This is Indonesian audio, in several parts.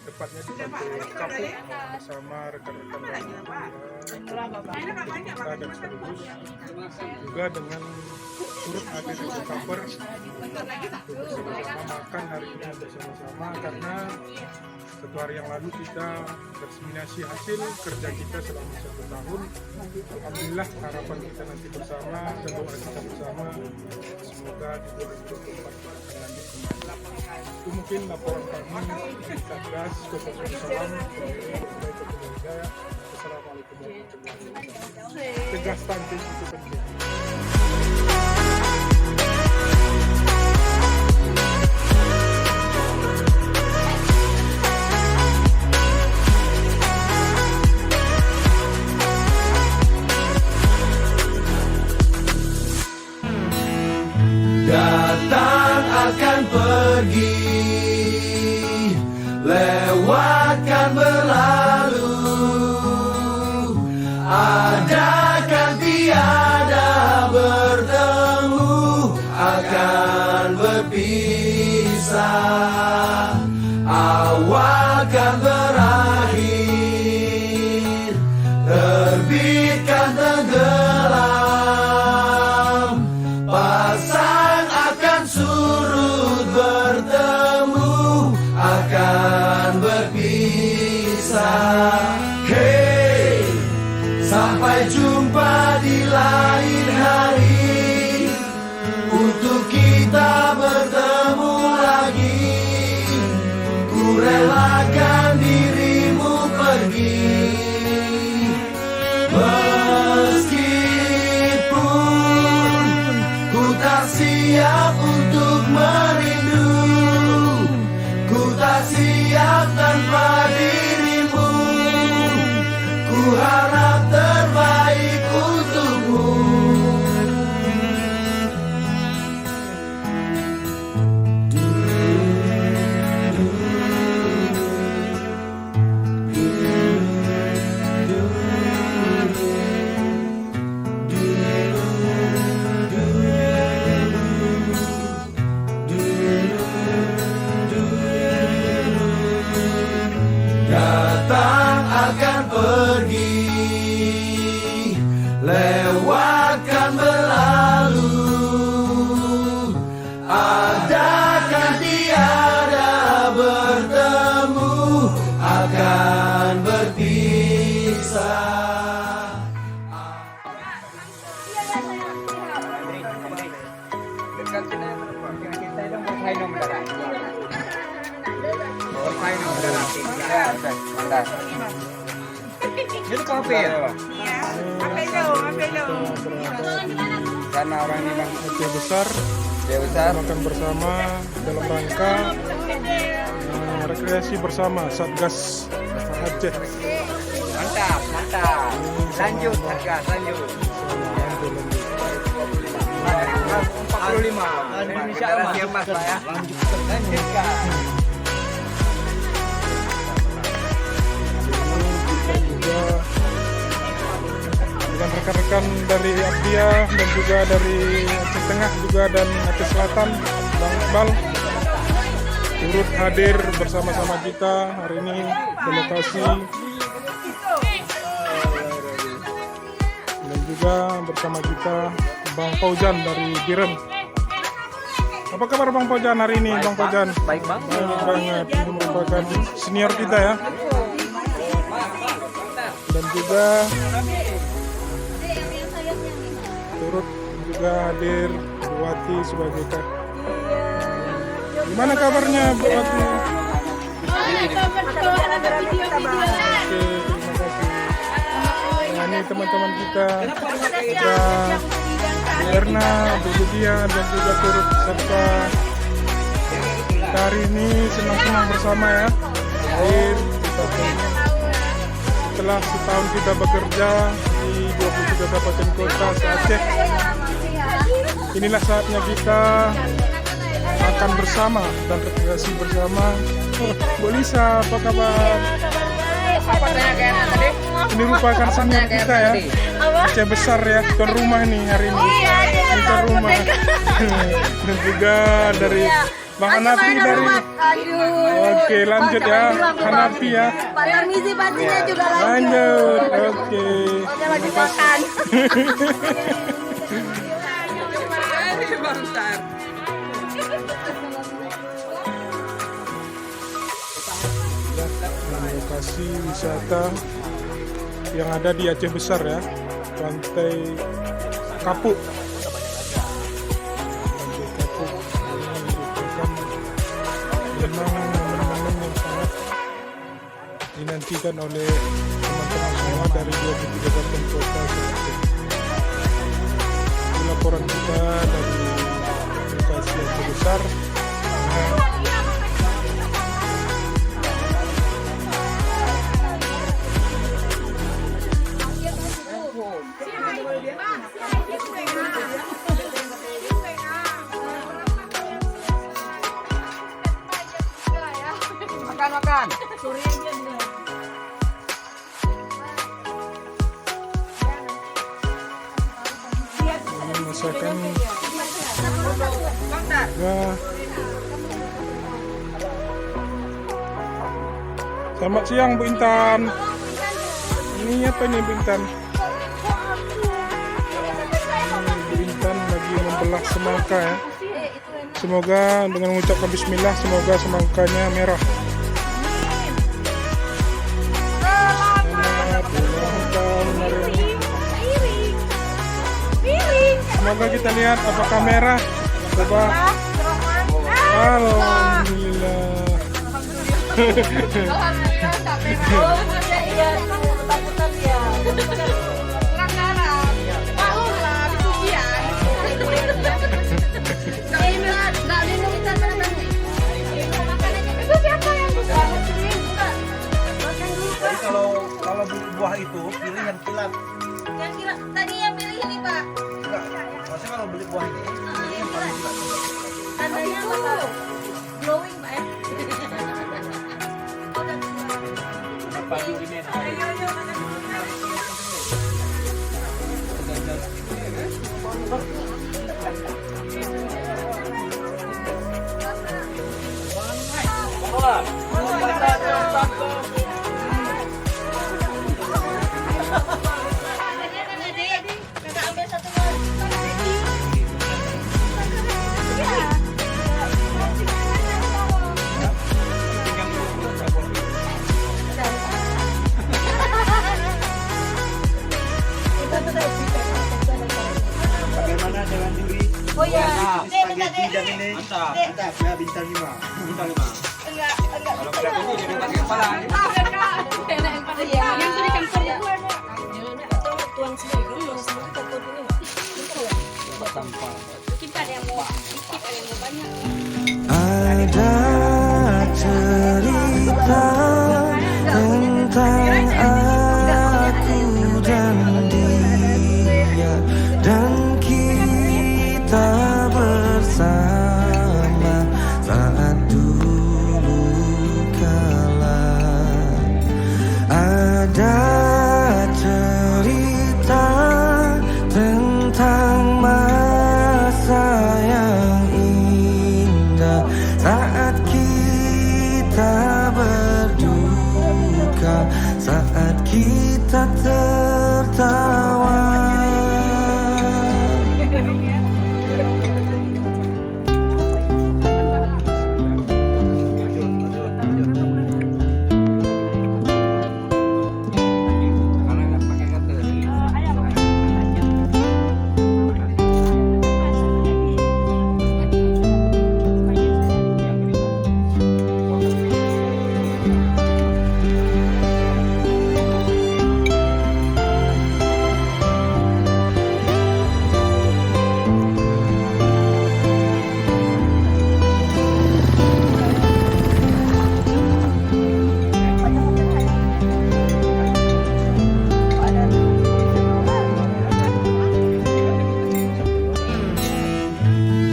tepatnya di Pantai Kapuk bersama rekan-rekan dari kita dan sekaligus juga dengan turut hadir di cover bersama-sama makan hari ini bersama-sama karena satu hari yang lalu kita terseminasi hasil kerja kita selama 1 tahun. Alhamdulillah harapan kita nanti bersama dan doa kita bersama semoga di 2024 akan lanjut kembali. Itu mungkin laporan kami di Satgas Koperasi Salam. Assalamualaikum warahmatullahi wabarakatuh. Tegas stunting itu penting. Datang akan pergi, lewatkan berlalu, ada kan tiada bertemu, akan berpisah, awal kan berakhir, terbitkan tenggelam, pasang akan surut bertemu, akan berpisah. Hey, sampai jumpa di lain hari, untuk kita bertemu lagi. Ku relakan dirimu pergi, meskipun ku tak siap untuk merindu, ku tak siap tanpa dirimu, ku harap terbaik untukmu. Datang akan pergi, lewatkan berlalu, ada kan tiada bertemu, akan berpisah. Itu kopi ya? Iya. Apelo. Karena orang ini bang Aceh besar makan bersama dalam rangka rekreasi bersama Satgas Aceh. mantap. Lanjut harga, lanjut. 45. Indonesia emas Pak ya. Lanjutkan. Dengan rekan-rekan dari Abdia dan juga dari Aceh Tengah juga dan Aceh Selatan, Bang Iqbal turut hadir bersama-sama kita hari ini di lokasi dan juga bersama kita Bang Fauzan dari Birem. Apa kabar Bang Fauzan hari ini? Bang Fauzan Baik bang. baik banget, ini merupakan senior kita ya, dan juga turut juga hadir Bu Wati sebagai kak. Gimana kabarnya Bu Wati? Oke, terima kasih. Nah, ini teman-teman kita ada Bu Erna, Bu Budian dan juga turut serta hari ini senang-senang bersama ya. Hadir setelah setahun kita bekerja di 23 kabupaten kota se-Aceh, inilah saatnya kita makan bersama dan rekreasi bersama. Bu Lisa, apa kabar? Apa tadi? Ini merupakan senior kita ya, Aceh besar ya, tuan rumah nih hari ini. Tuan rumah. Dan juga dari Bang Hanafi dari. Oke, lanjut ya. Hanafi ya. Pak Tarmizi pastinya juga lanjut. Lanjut. Oke. Oke, lagi makan. Lokasi wisata yang ada di Aceh Besar ya, Pantai Kapuk. Pantai Kapuk ini merupakan memang momen-momen yang sangat dinantikan oleh teman-teman semua dari 23 kabupaten kota se-Aceh. Ini laporan kita dari lokasi Aceh Besar. Makan. Ini masakan ya. Selamat siang Bu Intan. Ini apa nih Bu Intan? Bu Intan lagi membelah semangka ya. Semoga dengan mengucapkan bismillah, semoga semangkanya merah. Selamat ulang tahun Mariam. Semoga kita lihat apakah merah. Coba. Alhamdulillah. Kalau buah itu pilih yang kilat. Yang kira tadi yang pilih ini Pak. Enggak. Maksudnya kalau beli buah ini Yang kira tandanya bakal glowing Pak ya. bagaimana dengan juri? Oh ya, Spaghetti jam ini. Mantap. Ya bintang 5. Bintang 5. enggak. Kalau pada ini jadi pakai kepala. Yang tadi campur ya. Tuang sendiri, campur ini. Kita ada yang mau sedikit, ada yang mau banyak. Ada cerita tentang aku dan dia, dan kita bersama saat dulu kala. Ada cerita tentang masa yang indah saat kita berduka, saat kita tertawa. Karena nggak pakai kata.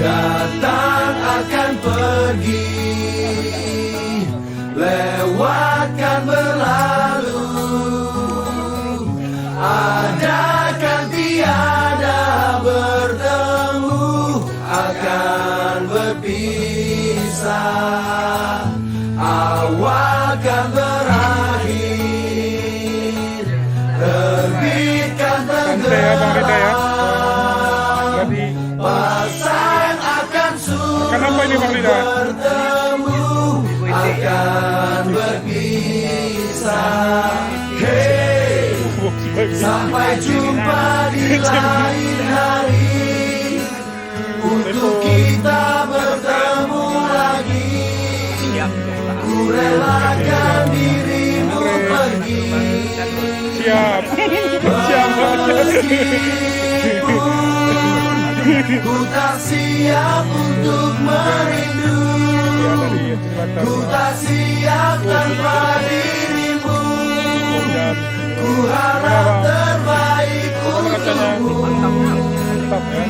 Datang akan pergi, lewatkan berlalu, ada kan tiada bertemu, akan berpisah. Sampai jumpa di lain hari, untuk kita bertemu lagi. Ku relakan dirimu pergi. Siap. Ku tak siap untuk merindu. Ku tak siap tanpa dirimu. Ku harap terbaik untukmu. Mantap ya.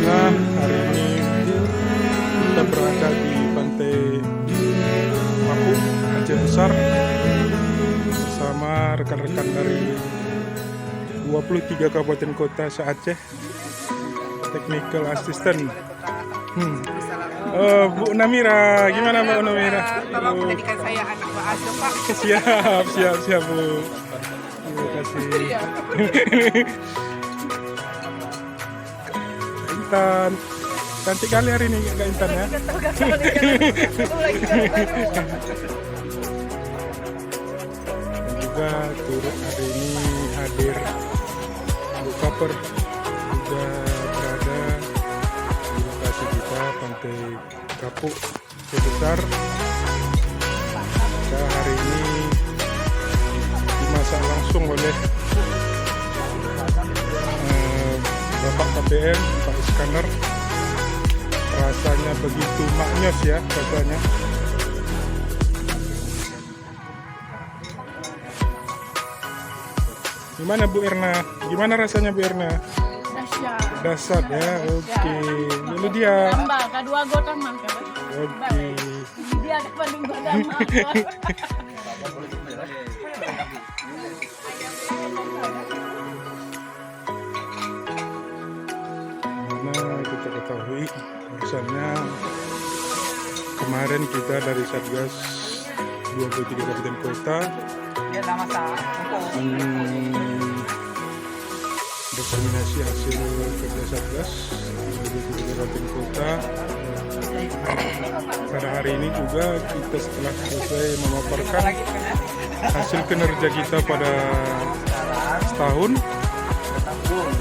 Nah, hari ini kita berada di pantai Mapu, Aceh Besar, bersama rekan-rekan dari 23 kabupaten kota se-Aceh, technical assistant. Bu Namira, gimana Mbak Namira? Tolong menjadikan saya anak Pak Ajo, Pak. Siap Bu. Terima kasih. Intan, cantik kali hari ini Kak Intan ya. Dan juga turut hari ini hadir Bu Kaper juga berada di lokasi kita pantai Kapuk Sebesar. Dan hari ini dimasak langsung oleh Bapak KPM, Pak Iskandar. Rasanya begitu maknyos ya katanya. Gimana Bu Erna? Gimana rasanya Bu Erna? Dasar ya, oke. Lalu dia. Kedua gotong mangga. Oke. Dia ada paling berdamai. Mana kita ketahui urusannya kemarin kita dari Satgas 23 Kabupaten Kota determinasi hasil kerja Satgas 23 Kabupaten Kota. Pada hari ini juga kita setelah selesai memaparkan hasil kinerja kita pada setahun,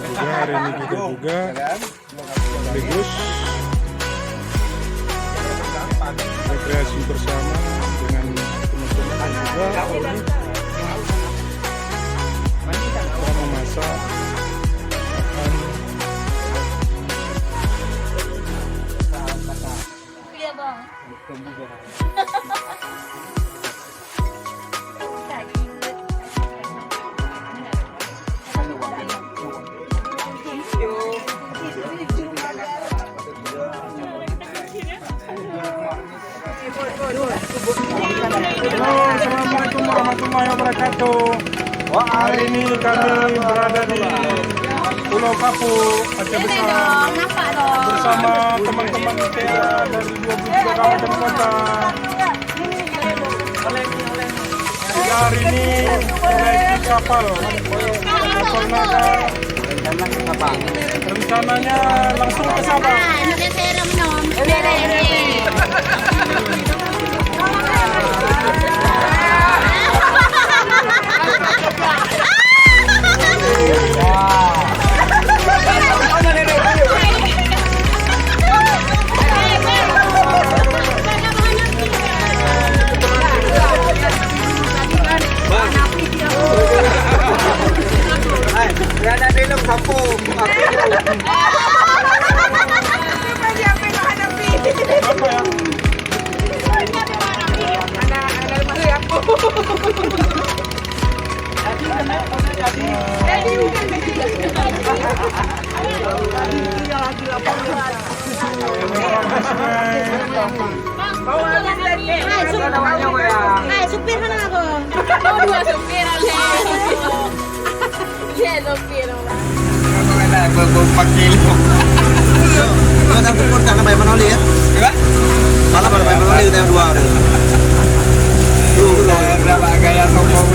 juga hari ini kita juga sekaligus rekreasi bersama dengan teman-teman juga kita memasak makan. Iya bang. Halo, assalamualaikum warahmatullahi wabarakatuh. Hari ini kami berada di Pulau Kapuk, Aceh Besar, bersama teman-teman TA dari 23 kabupaten kota. Hari ini naik kapal naga. Rencananya langsung ke Sabang. Ada belum kampung. Apa ya? Supir kan aku. Oh, dua supir ale. Iya, supir. Aku pakai Kalau tak kumpul karena bayar manoli ya. Malah bayar manoli kita yang dua. berapa gaya sombong